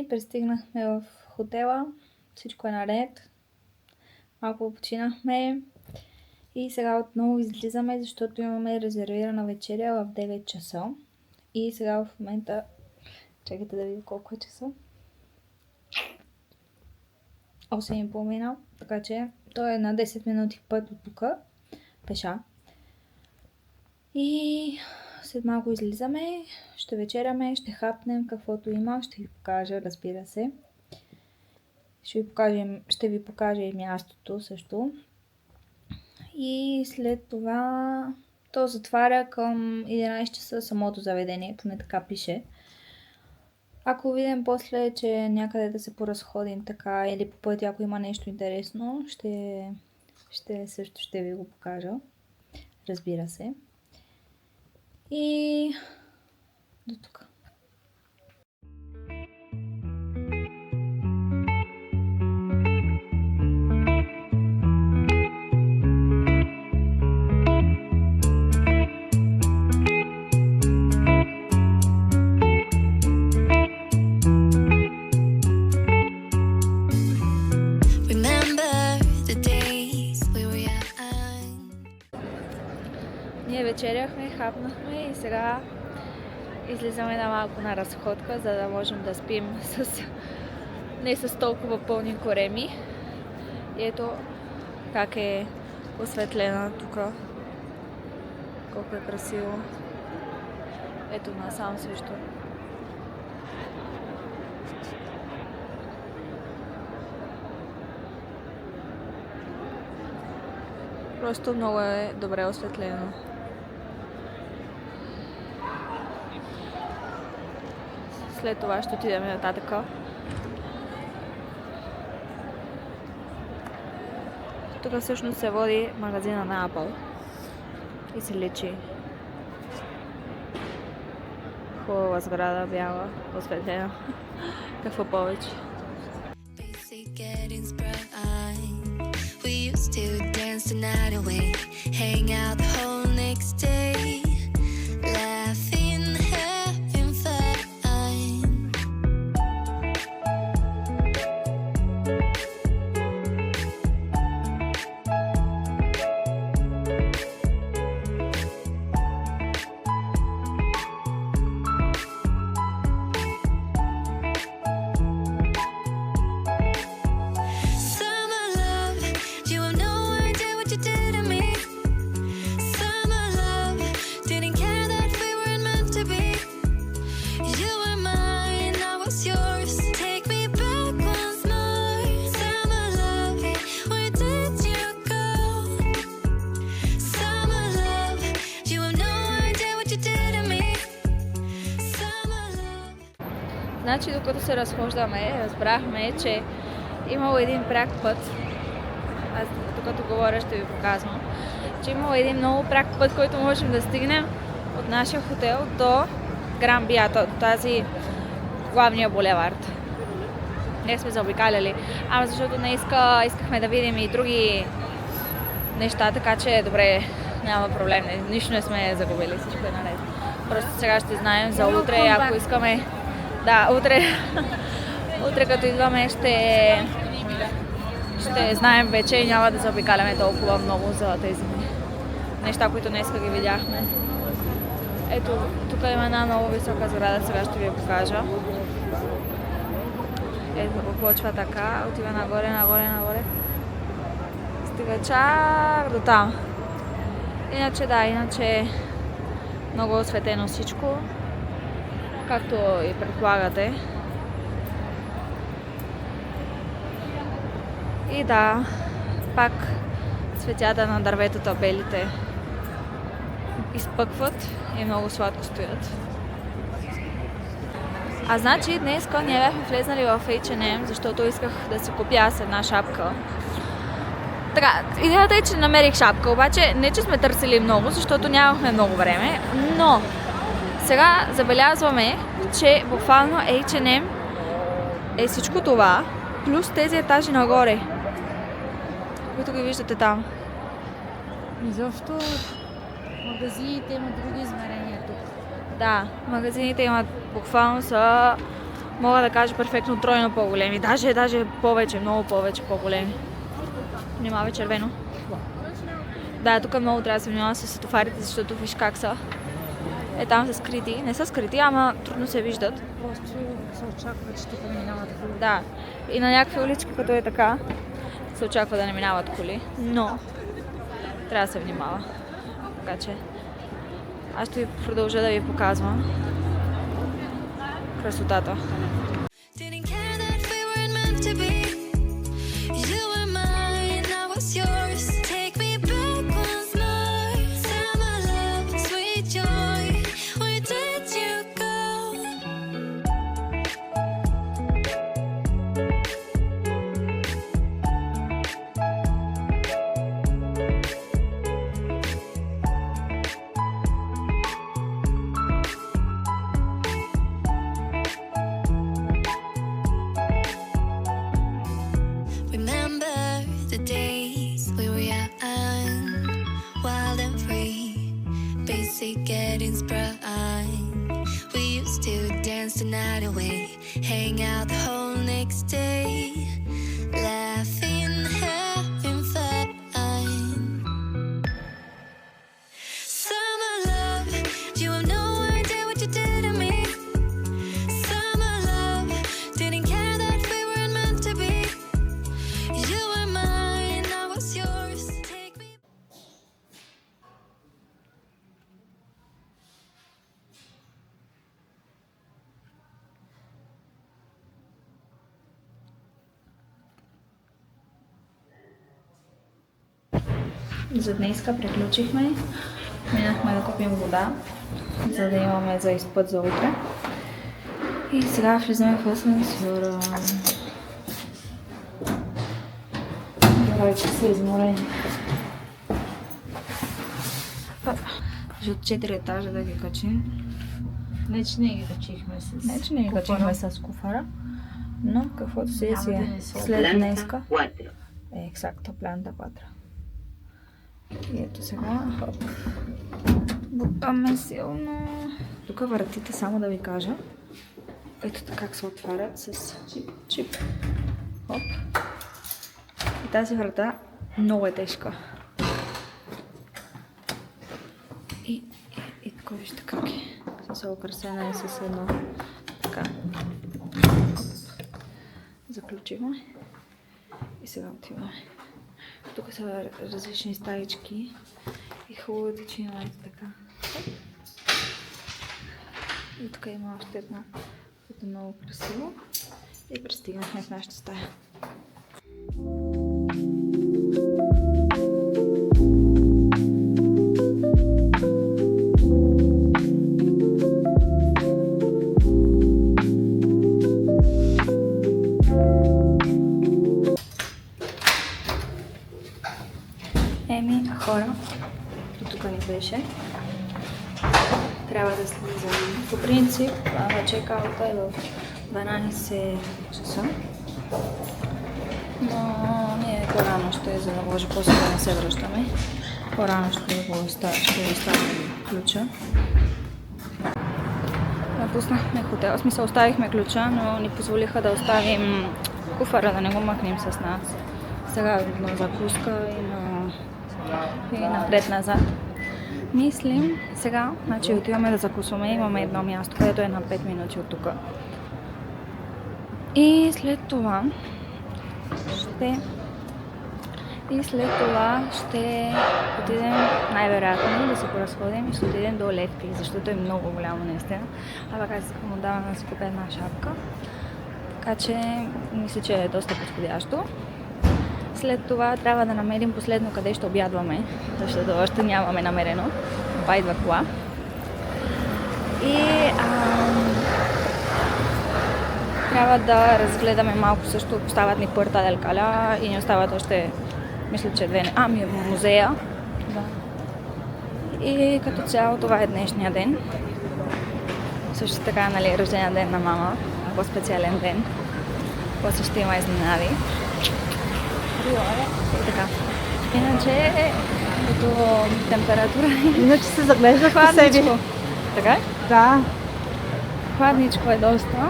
Пристигнахме в хотела, всичко е наред, малко починахме и сега отново излизаме, защото имаме резервирана вечеря в 9 часа. И сега в момента, чакайте да видя колко е часа, 8:30, така че то е на 10 минути път от тук, пеша. И след малко излизаме, ще вечеряме, ще хапнем каквото има, ще ви покажа, разбира се. Ще ви покажа и мястото също. И след това то затваря към 11 часа самото заведение, поне така пише. Ако видим после, че някъде да се поразходим така или по пътя, ако има нещо интересно, също ще ви го покажа. Разбира се. И до тук. Ние вечеряхме, хапнахме и сега излизаме на малко на разходка, за да можем да спим не с толкова пълни кореми. И ето как е осветлена тук. Колко е красиво. Ето насам също. Просто много е добре осветлено. След това ще отидем нататък. Тук всъщност се води магазина на Apple. И се личи. Хубава сграда, бяла, осветлена. Какво повече? The night away, hang out the whole next day, laughing, having fun. Summer love, you have no idea what you did to me. Summer love, didn't care that we weren't meant to be. You were mine, I was yours. Take me back once more. Summer love, where did you go? Summer love, you have no idea what you did to me. Summer love. Значи, докато се разхождаме, разбрахме, че имало един пряк път. Аз докато говоря ще ви показвам, че имало един много пряк път, който можем да стигнем от нашия хотел до Гран Биато, до тази главния булевард. Не сме заобикаляли, защото не искахме да видим и други неща, така че добре, няма проблем, нищо не сме загубили, всичко е наред. Просто сега ще знаем за утре, ако искаме. Да, утре като идваме ще знаем вече и няма да заобикаляме толкова много за тези неща, които днеска ги видяхме. Ето, тук има една много висока сграда, сега ще ви я покажа. Ето, почва така, отива нагоре. Стига чак до там. Иначе много осветено всичко, както и предполагате. И да, пак цветята на дърветата, белите, изпъкват и много сладко стоят. А значи днес ние бяхме влезнали в H&M, защото исках да си купя аз една шапка. Така, идеята е, че намерих шапка, обаче не че сме търсили много, защото нямахме много време, но сега забелязваме, че буквално H&M е всичко това, плюс тези етажи нагоре, които ги виждате там. Изобщо магазините имат други измерения тук. Да, магазините имат буквално са Мога да кажа перфектно тройно по-големи. Даже повече, много повече по-големи. Внимавай червено. Да, тук много трябва да се внимава с светофарите, защото виж как са. Там са скрити. Не са скрити, ама трудно се виждат. Просто се очаква, че тук минават коли. Да. И на някакви улички, като е така, се очаква да не минават коли. Но трябва да се внимава. Така че аз ще ви продължа да ви показвам красотата. Didn't care that we weren't meant to be. You were mine, I was yours. Take me back once more. Summer love, sweet joy. Where did you go? Remember the days we were young, wild and free, basic getting sprung. We used to dance the night away, hang out the whole next day, laughing, having fun. Summer love, you have no idea what you did to me. Summer love, didn't care that we weren't meant to be. You were mine, I was yours. Take me. За днеска приключихме. Минахме да купим вода, за да имаме за изпът за утре. И сега влизаме в асансьора. Вече са изморени. Ще от 4 етажа да ги качим. Не, че не ги качихме с... Не, че не ги качихме с куфара, но каквото си е след днеска. Exacto, planta 4. И ето сега, хоп. Бутаме силно. Тук вратите, само да ви кажа. Ето така как се отварят с чип. Хоп. И тази врата много е тежка. И така вижте как е. С украсена и с едно така. Заключиваме. И сега отиваме. Тук са различни стаички и хубаво да че има така. И тук има още една, което е много красиво. И пристигнахме в нашата стая. Хора, тук ни беше. Трябва да слизам. По принцип, чекаута е в 12 часа. Но ние по-рано ще, за да може после да не се връщаме. По-рано ще ви оставим ключа. Напуснахме хотел. В смисъл, оставихме ключа, но ни позволиха да оставим куфара, да не го махнем с нас. Сега на закуска и напред-назад. Мислим сега, значи отиваме да закусваме, имаме едно място, където е на 5 минути от тук. И след това ще отидем най-вероятно да се поразходим и ще отидем до Левки, защото е много голямо наистина. А пък аз искам отдавна да си купя една шапка. Така че мисля, че е доста подходящо. След това трябва да намерим последно къде ще обядваме, защото още нямаме намерено. Па идва кола. И трябва да разгледаме малко също. Остават ни Пуерта дел Каля и ни остават още, мисля, че две... музея. Да. И като цяло това е днешния ден. Също така, нали, рождения ден на мама. По-специален ден. После ще има изненади. И така. Иначе като температура... Иначе се заглеждах по себе. Така е? Да. Хладничко е доста.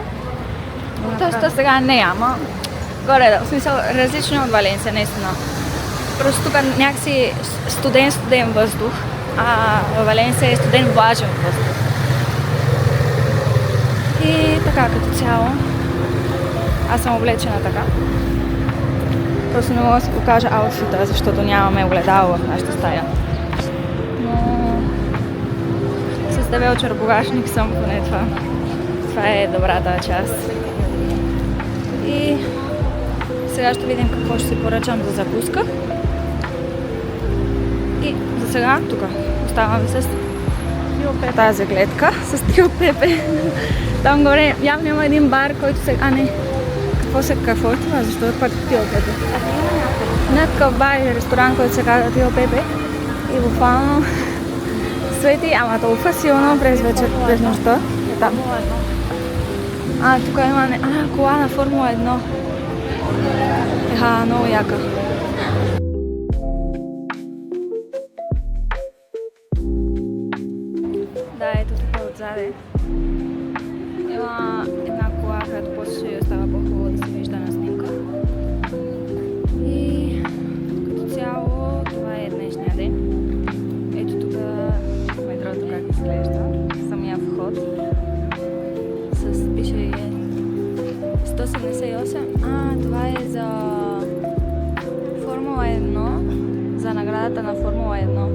Доста сега не, ама горе, в смисъл различно от Валенсия, наистина. Просто тук някакси студен въздух, а в Валенсия е студен влажен въздух. И така като цяло, аз съм облечена така. Просто не мога да си покажа аутфита, защото нямаме огледало в нашата стая. Но с дебел чербогашник съм, поне това. Това е добрата част. И сега ще видим какво ще си поръчам за закуска. И за сега тук оставаме с Трио Пепе. Тази гледка с Трио Пепе. Там горе явно има един бар, който се... А не, какво е това? Защо е пак Трио Пепе? Някакъв бар и ресторант, който се казва Трио Пепе. И буквално свети, ама толкова силно през вечер, през нощта. Е там. Тук има кола на Формула 1. Много яка. Да, ето тук отзаде. Има една кола, която после ще става по-хубаво да се вижда на снимка. И като цяло това е днешния ден. Ето тук метрото как изглежда. Самия вход. Пише 178. Това е за Формула 1. За наградата на Формула 1.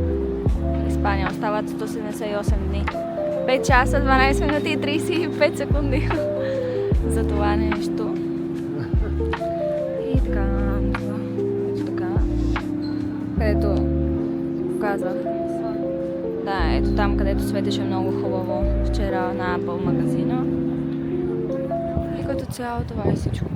Испания. Остават 178 дни. 5 часа, 12 минути и 35 секунди. За това нещо. И така. Ето така. Където казах. Да, ето там, където светеше много хубаво вчера на Apple магазина. И като цяло това е всичко.